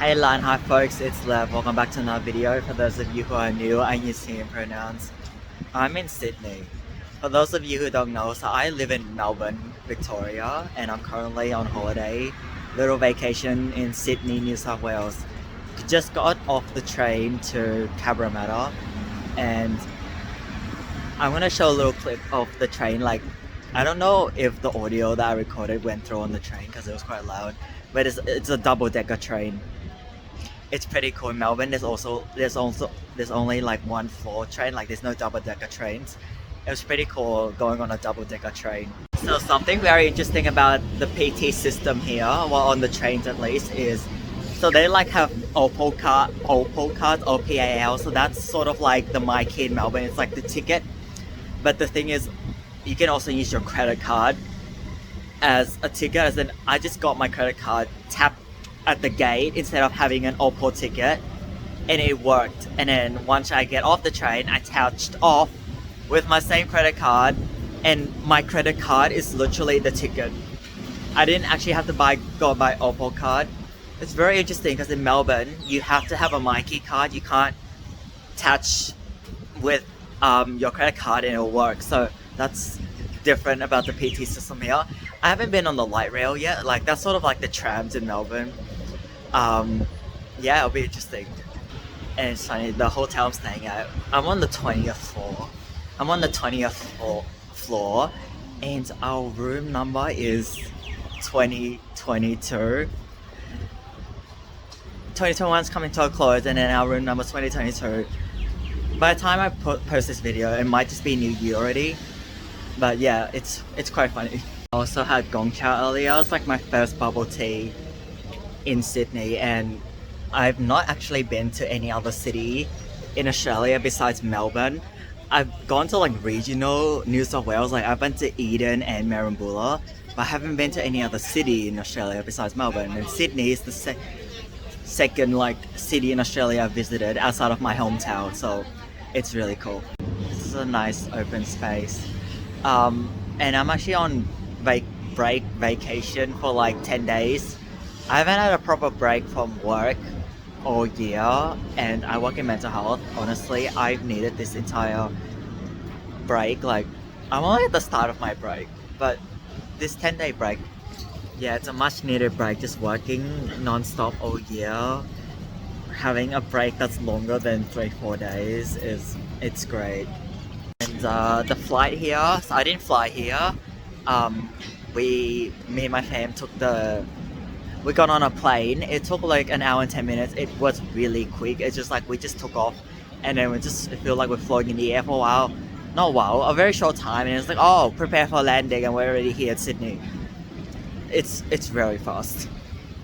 Hey Lan, hi folks, it's Lev. Welcome back to another video. For those of you who are new, I use he and pronouns. I'm in Sydney. For those of you who don't know, so I live in Melbourne, Victoria, and I'm currently on holiday, little vacation in Sydney, New South Wales. Just got off the train to Cabramatta, and I'm gonna show a little clip of the train. Like, I don't know if the audio that I recorded went through on the train because it was quite loud, but it's a double-decker train. It's pretty cool. In Melbourne, there's only like one floor train. Like, there's no double-decker trains. It was pretty cool going on a double-decker train. So something very interesting about the PT system here, well, on the trains at least, is so they like have Opal cards, OPAL. So that's sort of like the My Key in Melbourne. It's like the ticket, but the thing is, you can also use your credit card as a ticket. As in, I just got my credit card tapped at the gate instead of having an Opal ticket, and it worked. And then once I get off the train, I touched off with my same credit card, and my credit card is literally the ticket. I didn't actually have to go buy Opal card. It's very interesting because in Melbourne you have to have a MyKey card. You can't touch with your credit card and it'll work. So that's different about the PT system here. I haven't been on the light rail yet. Like, that's sort of like the trams in Melbourne. Yeah, it'll be interesting. And it's funny, the hotel I'm staying at, I'm on the 20th floor. I'm on the 20th floor, and our room number is 2022. 2021's coming to a close, and then our room number 2022. By the time I post this video, it might just be New Year already. But yeah, it's quite funny. I also had Gong Cha earlier. It was like my first bubble tea in Sydney, and I've not actually been to any other city in Australia besides Melbourne. I've gone to like regional New South Wales, like I've been to Eden and Marambula, but I haven't been to any other city in Australia besides Melbourne. And Sydney is the second like city in Australia I've visited outside of my hometown, so it's really cool. This is a nice open space. And I'm actually on vacation for like 10 days. I haven't had a proper break from work all year, and I work in mental health. Honestly, I've needed this entire break. Like, I'm only at the start of my break, but this 10-day break, yeah, it's a much needed break. Just working non-stop all year, having a break that's longer than 3-4 days it's great. And the flight here, so I didn't fly here. Me and my fam we got on a plane. It took like an hour and 10 minutes. It was really quick. It's just like we just took off, and then it feel like we're floating in the air for a while. Not a while, a very short time, and it's like, oh, prepare for landing, and we're already here at Sydney. It's very fast.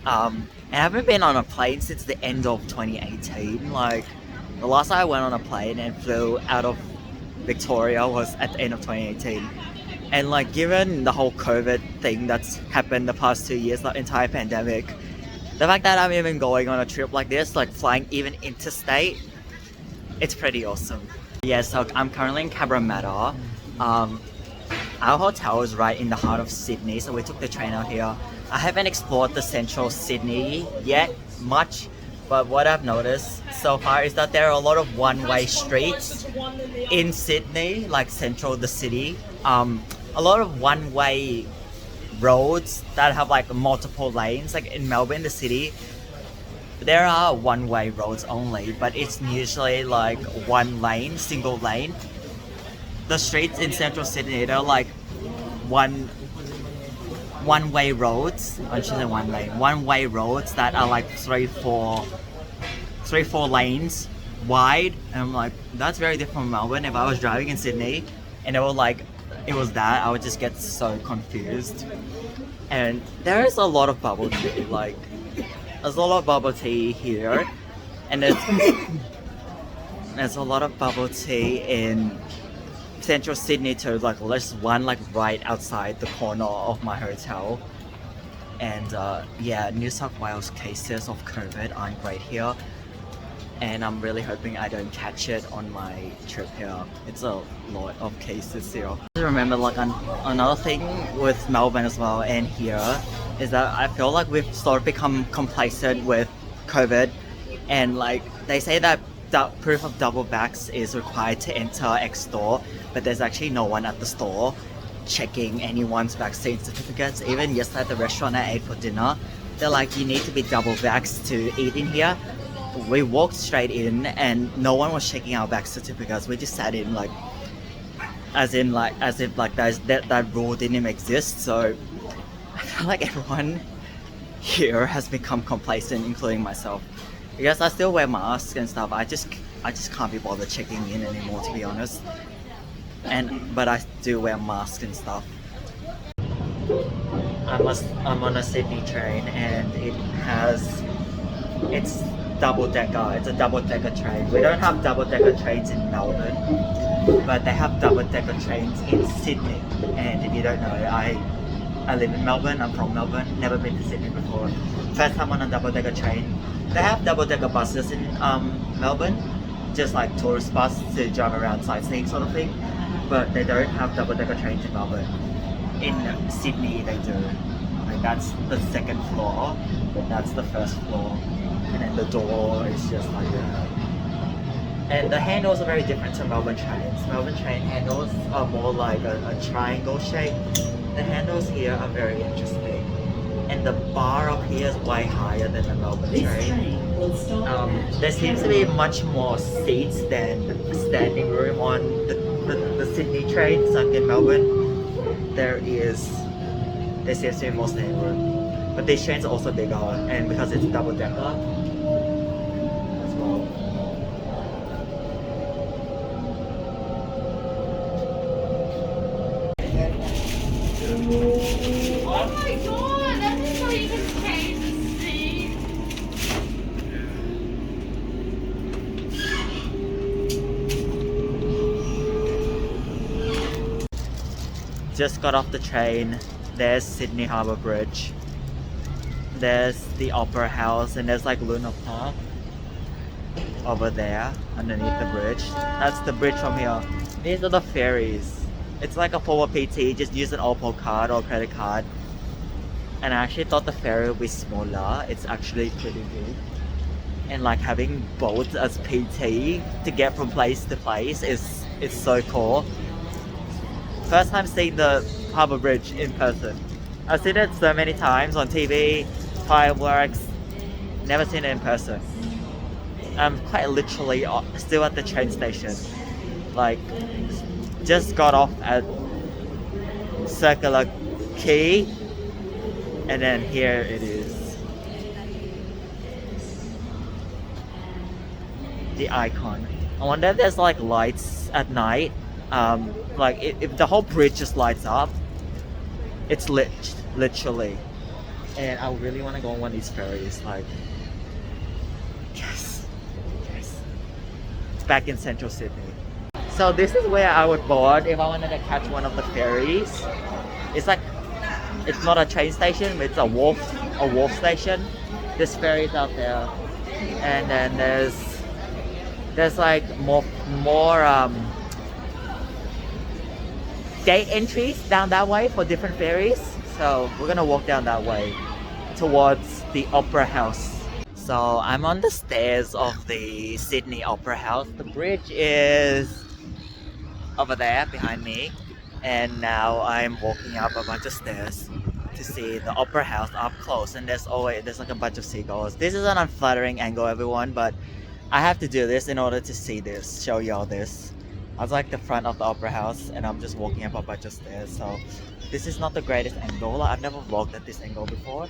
And I haven't been on a plane since the end of 2018. Like, the last time I went on a plane and flew out of Victoria was at the end of 2018. And like, given the whole COVID thing that's happened the past 2 years, the entire pandemic, the fact that I'm even going on a trip like this, like flying even interstate, it's pretty awesome. Yeah, so I'm currently in Cabramatta. Our hotel is right in the heart of Sydney, so we took the train out here. I haven't explored the central Sydney yet much, but what I've noticed so far is that there are a lot of one-way streets in Sydney, like central the city. A lot of one-way roads that have like multiple lanes. Like in Melbourne, the city, there are one-way roads only, but it's usually like one lane, single lane. The streets in central Sydney, they're like one-way roads. I shouldn't say one lane. One-way roads that are like three, four lanes wide. And I'm like, that's very different from Melbourne. If I was driving in Sydney and it was that, I would just get so confused. And there is a lot of bubble tea. Like, there's a lot of bubble tea here, and there's a lot of bubble tea in central Sydney too. Like, there's one like right outside the corner of my hotel. And yeah, New South Wales cases of COVID aren't great here, and I'm really hoping I don't catch it on my trip here. It's a lot of cases here. I remember like another thing with Melbourne as well and here is that I feel like we've sort of become complacent with COVID, and like they say that proof of double vax is required to enter X store, but there's actually no one at the store checking anyone's vaccine certificates. Even yesterday at the restaurant I ate for dinner, they're like, you need to be double vaxxed to eat in here. We walked straight in and no one was checking our vax certificates. We just sat in like as if like that rule didn't even exist. So I feel like everyone here has become complacent, including myself. Because I still wear masks and stuff. I just can't be bothered checking in anymore, to be honest. But I do wear masks and stuff. I'm on a Sydney train and it's double decker. It's a double decker train. We don't have double decker trains in Melbourne, but they have double decker trains in Sydney. And if you don't know, I live in Melbourne. I'm from Melbourne. Never been to Sydney before. First time on a double decker train. They have double decker buses in Melbourne, just like tourist bus to drive around sightseeing sort of thing. But they don't have double decker trains in Melbourne. In Sydney they do. Like that's the second floor, that's the first floor, and then the door is just like that. And the handles are very different to Melbourne trains. Melbourne train handles are more like a triangle shape. The handles here are very interesting. And the bar up here is way higher than the Melbourne train. There seems to be much more seats than standing room on the Sydney trains, like in Melbourne. There seems to be more standing room. But these trains are also bigger, and because it's double decker as well. Oh my god, that is how you can change the seat. Just got off the train. There's Sydney Harbour Bridge. There's the Opera House, and there's like Luna Park over there underneath the bridge. That's the bridge from here. These are the ferries. It's like a form of PT. Just use an Opal card or credit card. And I actually thought the ferry would be smaller. It's actually pretty big. And like having boats as PT to get from place to place is so cool. First time seeing the Harbour Bridge in person. I've seen it so many times on TV, fireworks, never seen it in person. I'm quite literally still at the train station. Like, just got off at Circular Quay, and then here it is. The icon. I wonder if there's like lights at night. Like if the whole bridge just lights up, it's lit, literally. And I really want to go on one of these ferries. Like, yes. It's back in central Sydney. So this is where I would board if I wanted to catch one of the ferries. It's like, it's not a train station, but it's a wharf station. This ferry's out there, and then there's like more gate entries down that way for different ferries. So we're gonna walk down that way towards the Opera House. So I'm on the stairs of the Sydney Opera House. The bridge is over there behind me, and now I'm walking up a bunch of stairs to see the Opera House up close. And there's like a bunch of seagulls. This is an unflattering angle, everyone, but I have to do this in order to see this, show y'all this. I was like the front of the Opera House, and I'm just walking up a bunch of stairs. So this is not the greatest angle. I've never vlogged at this angle before.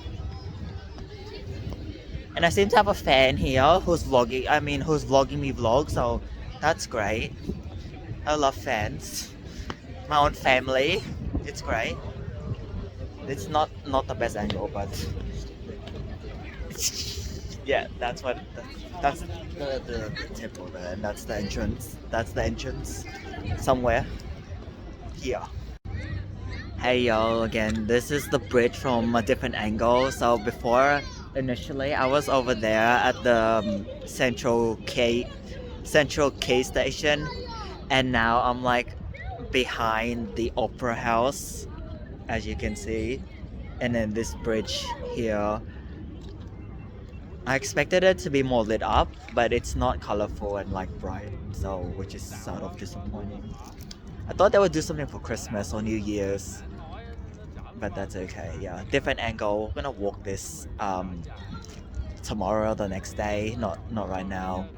And I seem to have a fan here who's vlogging me vlog, so that's great. I love fans. My own family. It's great. It's not the best angle, but yeah, that's the tip of it, and that's the entrance. That's the entrance somewhere here. Hey y'all, again, this is the bridge from a different angle. So before, initially, I was over there at the Central Quay station, and now I'm like behind the Opera House, as you can see, and then this bridge here. I expected it to be more lit up, but it's not colorful and like bright, so which is sort of disappointing. I thought they would do something for Christmas or New Year's, but that's okay. Yeah, different angle. We're gonna walk this tomorrow or the next day, not right now.